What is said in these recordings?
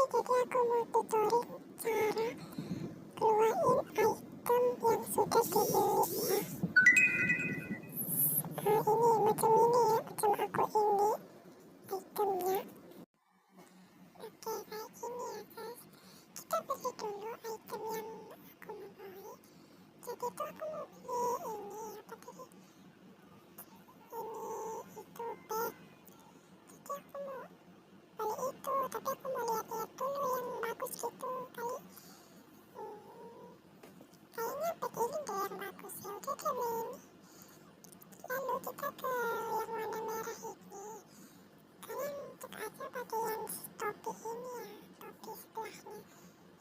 jadi aku mau tutorial cara keluarin item yang sudah dibeli ya. Ini macam ini ya, macam aku ini itemnya. Oke, kayak gini ya guys. Kita beli dulu item yang aku mau beli. Jadi tuh aku mau beli ini apa tadi? Ini itu bag. Jadi aku mau beli itu, tapi aku mau lihat-lihat dulu yang bagus gitu kali. Kayaknya bag ini deh yang bagus ya. Udah deh beli ini. Lalu kita ke yang warna merah ini. Kalian cek aja pakai yang topi ini ya, topi sebelahnya.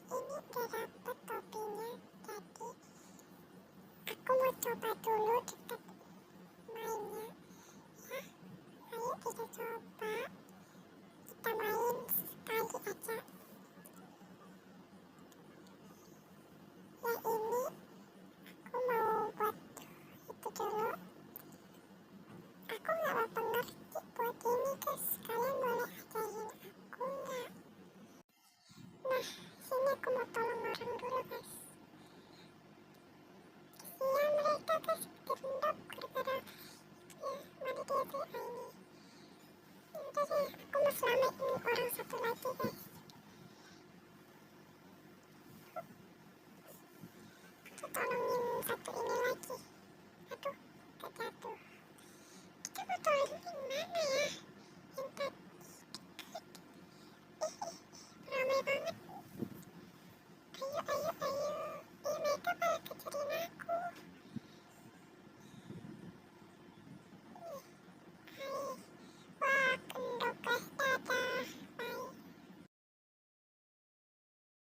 Ini udah dapet topinya, jadi aku mau coba dulu deket mainnya ya. Ayo kita coba, kita main sekali aja ya. Ini aku mau buat itu dulu. Aku gak apa ngerti buat ini guys, kalian boleh ajarin aku nggak? Nah, sini aku mau tolong orang dulu guys. Ya mereka guys direndam gara-gara ya mana dia tuh ini. Udah deh, aku mau selamatin orang satu